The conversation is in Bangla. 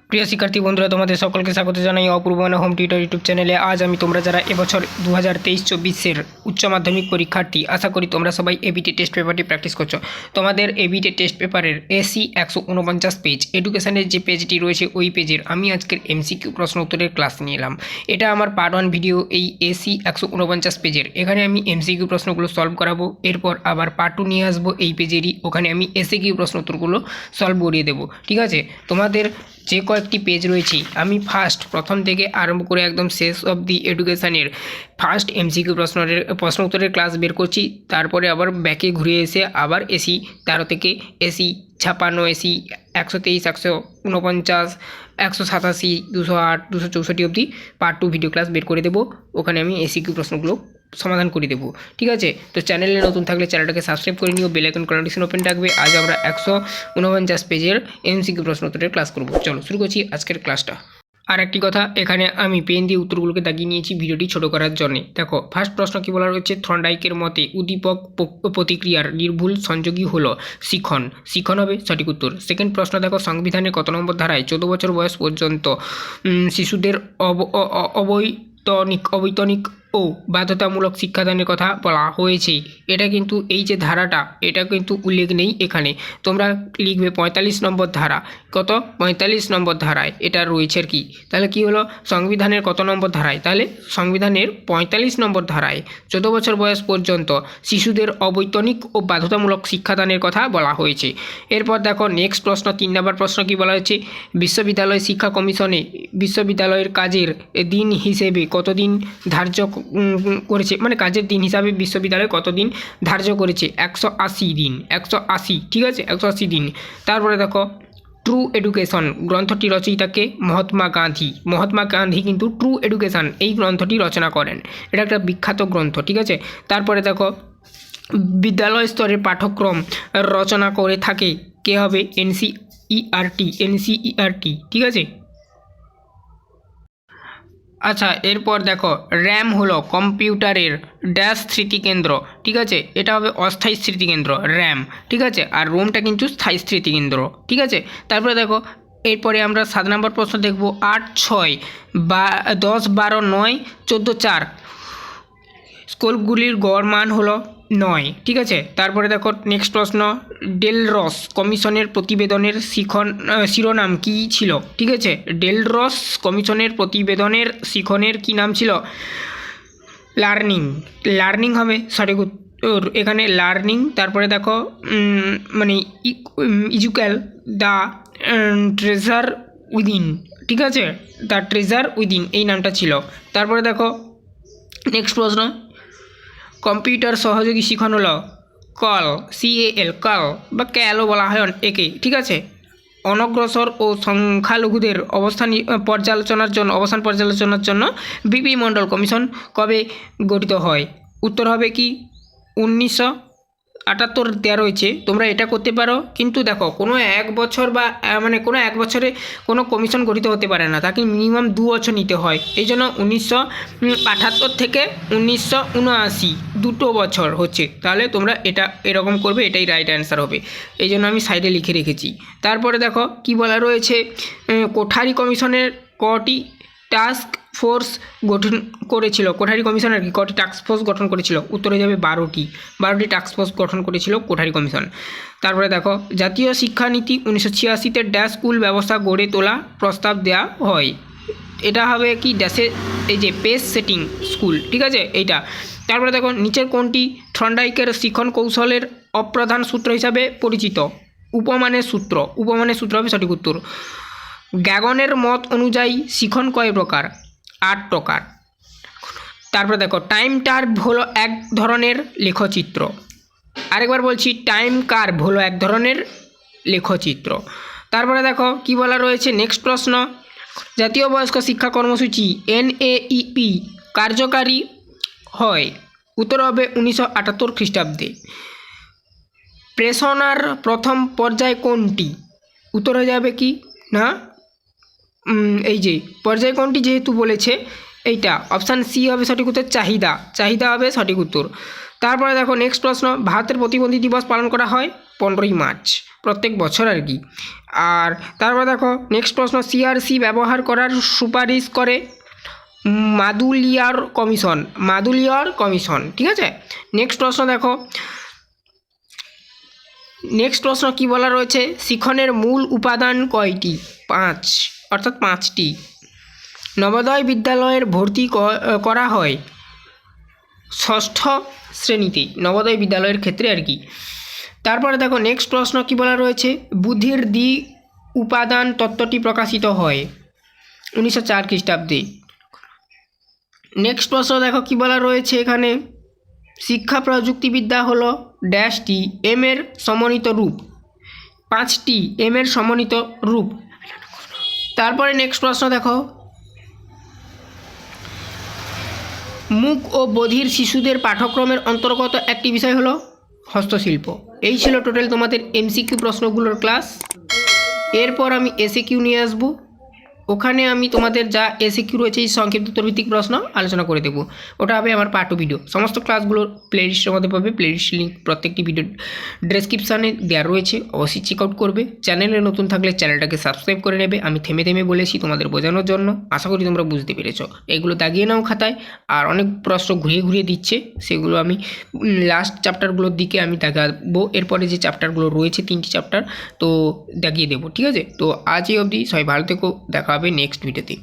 প্রিয় শিক্ষার্থী বন্ধুরা, তোমাদের সকলকে স্বাগত জানাই অপূর্ব হোম টিউটর ইউটিউব চ্যানেলে। আজ আমি তোমরা যারা এবছর 2023-24 উচ্চ মাধ্যমিক পরীক্ষার্থী, আশা করি তোমরা সবাই এবিটি টেস্ট পেপারটি প্র্যাকটিস করছো। তোমাদের এবিটি টেস্ট পেপারের এসি 149 পেজ এডুকেশনের যে পেজটি রয়েছে ওই পেজের আমি আজকের এমসিকিউ প্রশ্ন উত্তরের ক্লাস নিয়ে এলাম। এটা আমার পার্ট 1 ভিডিও এই এসি 149 পেজের। এখানে আমি এমসিকিউ প্রশ্নগুলো সলভ করাবো, এরপর আবার পার্ট 2 নিয়ে আসবো এই পেজেরই, ওখানে আমি এসিকিউ প্রশ্ন উত্তরগুলো সলভ করিয়ে দেবো। ঠিক আছে, তোমাদের যে কয়েকটি পেজ রয়েছে আমি প্রথম থেকে আরম্ভ করে একদম শেষ অবধি এডুকেশনের ফার্স্ট এমসিকিউ প্রশ্ন উত্তরের ক্লাস বের করছি। তারপরে আবার ব্যাকে ঘুরে এসে আবার এসি 13 থেকে এসি 56, এসি 123, 149, 187, 208, 264 অবধি পার্ট 2 ভিডিও ক্লাস বের করে দেবো। ওখানে আমি এসিকিউ প্রশ্নগুলো সমাধান করে দেবো। ঠিক আছে, তো চ্যানেলে নতুন থাকলে চ্যানেলটাকে সাবস্ক্রাইব করে নিও, বেল আইকন নোটিফিকেশন ওপেন রাখবে। আজ আমরা 149 পেজের এমসিকিউ প্রশ্ন উত্তরের ক্লাস করব। চলো শুরু করছি আজকের ক্লাসটা। আর একটি কথা, এখানে আমি পেন দিয়ে উত্তরগুলোকে দাগিয়ে নিয়েছি ভিডিওটি ছোট করার জন্য। দেখো, ফার্স্ট প্রশ্ন কি বলা রয়েছে, থর্নডাইকের মতে উদ্দীপক প্রতিক্রিয়ার নির্ভুল সংযোগী হলো শিখন। শিখন হবে সঠিক উত্তর। সেকেন্ড প্রশ্ন দেখো, সংবিধানের কত নম্বর ধারায় 14 বছর বয়স পর্যন্ত শিশুদের অবৈতনিক ও বাধ্যতামূলক শিক্ষাদানের কথা বলা হয়েছে? এটা কিন্তু এই যে ধারাটা, এটা কিন্তু উল্লেখ নেই এখানে। তোমরা লিখবে 45 নম্বর ধারা। কত? 45 নম্বর ধারায় এটা রয়েছে আর কি। তাহলে কি হলো, সংবিধানের কত নম্বর ধারায়? তাহলে সংবিধানের 45 নম্বর ধারায় 14 বছর বয়স পর্যন্ত শিশুদের অবৈতনিক ও বাধ্যতামূলক শিক্ষাদানের কথা বলা হয়েছে। এরপর দেখো নেক্সট প্রশ্ন, 3 নম্বর প্রশ্ন কি বলা হয়েছে, বিশ্ববিদ্যালয় শিক্ষা কমিশনে বিশ্ববিদ্যালয়ের কাজের দিন হিসেবে কতদিন ধার্য করেছে, মানে কাজের দিন হিসাবে বিশ্ববিদ্যালয় কতদিন ধার্য করেছে? 180 দিন। 180, ঠিক আছে, 180 দিন। তারপরে দেখো, ট্রু এডুকেশন গ্রন্থটি রচয়িতাকে মহাত্মা গান্ধী। মহাত্মা গান্ধী কিন্তু ট্রু এডুকেশন এই গ্রন্থটি রচনা করেন। এটা একটা বিখ্যাত গ্রন্থ। ঠিক আছে, তারপরে দেখো, বিদ্যালয় স্তরের পাঠ্যক্রম রচনা করে থাকে কে হবে? এনসিইআরটি। ঠিক আছে, আচ্ছা, এরপর দেখো, র্যাম হলো কম্পিউটারের ড্যাশ স্মৃতিকেন্দ্র। ঠিক আছে, এটা হবে অস্থায়ী স্মৃতিকেন্দ্র র্যাম। ঠিক আছে, আর রোমটা কিন্তু স্থায়ী স্মৃতিকেন্দ্র। ঠিক আছে, তারপরে দেখো, এরপরে আমরা 7 নম্বর প্রশ্ন দেখব, 8, 6, 10, 12, 9, 14, 4 স্কুলগুলির গড় মান হলো 9। ঠিক আছে, তারপরে দেখো নেক্সট প্রশ্ন, ডেলরস কমিশনের প্রতিবেদনের শিরোনাম কী ছিল? ঠিক আছে, ডেলরস কমিশনের প্রতিবেদনের শিখনের কী নাম ছিল? লার্নিং হবে সঠিক উত্তর এখানে, লার্নিং। তারপরে দেখো, মানে ইজুক্যাল দ্য ট্রেজার উইদিন। ঠিক আছে, দ্য ট্রেজার উইদিন এই নামটা ছিল। তারপরে দেখো নেক্সট প্রশ্ন, কম্পিউটার সহযোগী শিখন হলো CAL বা ক্যালও বলা হয় একে। ঠিক আছে, অনগ্রসর ও সংখ্যালঘুদের অবস্থান পর্যালোচনার জন্য বিপি মণ্ডল কমিশন কবে গঠিত হয়? উত্তর হবে কি 1978 দেওয়া রয়েছে। তোমরা এটা করতে পারো, কিন্তু দেখো কোনো এক বছর বা মানে কোনো এক বছরে কোনো কমিশন গঠিত হতে পারে না, তাকে মিনিমাম 2 বছর নিতে হয়। এই জন্য 1978 থেকে 1979 2 বছর হচ্ছে। তাহলে তোমরা এটা এরকম করবে, এটাই রাইট অ্যান্সার হবে। এই জন্য আমি সাইডে লিখে রেখেছি। তারপরে দেখো কি বলা রয়েছে, কোঠারি কমিশনের কটি টাস্ক ফোর্স গঠন করেছিল? কোঠারি কমিশন আর কি কটি টাস্ক ফোর্স গঠন করেছিল? উত্তর হয়ে যাবে 12টি টাস্ক ফোর্স গঠন করেছিল কোঠারি কমিশন। তারপরে দেখো, জাতীয় শিক্ষানীতি 1986-তে ড্যাশ স্কুল ব্যবস্থা গড়ে তোলা প্রস্তাব দেওয়া হয়। এটা হবে কি ড্যাশে, এই যে পেস সেটিং স্কুল। ঠিক আছে, এইটা। তারপরে দেখো, নিচের কোনটি থর্নডাইকের শিখন কৌশলের অপ্রধান সূত্র হিসাবে পরিচিত? উপমানের সূত্র হবে সঠিক উত্তর। গ্যাগনের মত অনুযায়ী শিখন কয় প্রকার? 8 প্রকার। তারপরে দেখো, টাইম কার্ভ হলো এক ধরনের লেখচিত্র। আরেকবার বলছি, টাইম কার্ভ হলো এক ধরনের লেখচিত্র। তারপরে দেখো কি বলা রয়েছে নেক্সট প্রশ্ন, জাতীয় বয়স্ক শিক্ষা কর্মসূচি NAEP কার্যকারী হয়? উত্তর হবে 1978 খ্রিস্টাব্দে। প্রেষণার প্রথম পর্যায় কোনটি? উত্তর হয়ে যাবে কি না, এই যে পর্যায় কোনটি যেহেতু বলেছে, এইটা অপশান সি হবে সঠিক উত্তর, চাহিদা হবে সঠিক উত্তর। তারপরে দেখো নেক্সট প্রশ্ন, ভারতের প্রতিবন্ধী দিবস পালন করা হয় 15ই মার্চ প্রত্যেক বছর আর কি। আর তারপরে দেখো নেক্সট প্রশ্ন, সিআরসি ব্যবহার করার সুপারিশ করে মাদুলিয়ার কমিশন, ঠিক আছে। নেক্সট প্রশ্ন দেখো, নেক্সট প্রশ্ন কি বলা রয়েছে, শিক্ষণের মূল উপাদান কয়টি? 5, অর্থাৎ 5টি। নবোদয় বিদ্যালয়ের ভর্তি করা হয় 6ষ্ঠ শ্রেণীতে, নবোদয় বিদ্যালয়ের ক্ষেত্রে আর কি। তারপরে দেখো নেক্সট প্রশ্ন কি বলা রয়েছে, বুদ্ধির দ্বি উপাদান তত্ত্বটি প্রকাশিত হয় 1904 খ্রিস্টাব্দে। নেক্সট প্রশ্ন দেখো কি বলা রয়েছে এখানে, শিক্ষা প্রযুক্তিবিদ্যা হলো ড্যাশটি এম এর সমন্বিত রূপ, 5টি এম এর সমন্বিত রূপ। তারপরে নেক্সট প্রশ্ন দেখো, মূক ও বধির শিশুদের পাঠ্যক্রমের অন্তর্গত একটি বিষয় হলো হস্তশিল্প। এই ছিল টোটাল তোমাদের এমসিকিউ প্রশ্নগুলোর ক্লাস। এরপর আমি এসএকিউ নিয়ে আসবো, ওখানে আমি তোমাদের যা এসএকিউ রয়েছে এই সংক্ষিপ্ত উত্তরভিত্তিক প্রশ্ন আলোচনা করে দেবো। ওটা হবে আমার পার্ট 2 ভিডিও। সমস্ত ক্লাসগুলোর প্লেলিস্টের মধ্যে পাবে, প্লেলিস্ট লিঙ্ক প্রত্যেকটি ভিডিও ডেসক্রিপশানে দেওয়া রয়েছে, অবশ্যই চেক আউট করবে। চ্যানেলে নতুন থাকলে চ্যানেলটাকে সাবস্ক্রাইব করে নেবে। আমি থেমে থেমে বলেছি তোমাদের বোঝানোর জন্য, আশা করি তোমরা বুঝতে পেরেছো। এগুলো দাগিয়ে নাও খাতায়, আর অনেক প্রশ্ন ঘুরিয়ে ঘুরিয়ে দিচ্ছে, সেগুলো আমি লাস্ট চ্যাপ্টারগুলোর দিকে আমি দেখাবো। এরপরে যে চ্যাপ্টারগুলো রয়েছে 3টি চ্যাপ্টার, তো দাগিয়ে দেবো, ঠিক আছে। তো আজ এই অবধি, সবাই ভালো থেকো, দেখা হবে নেক্সট ভিডিওতে।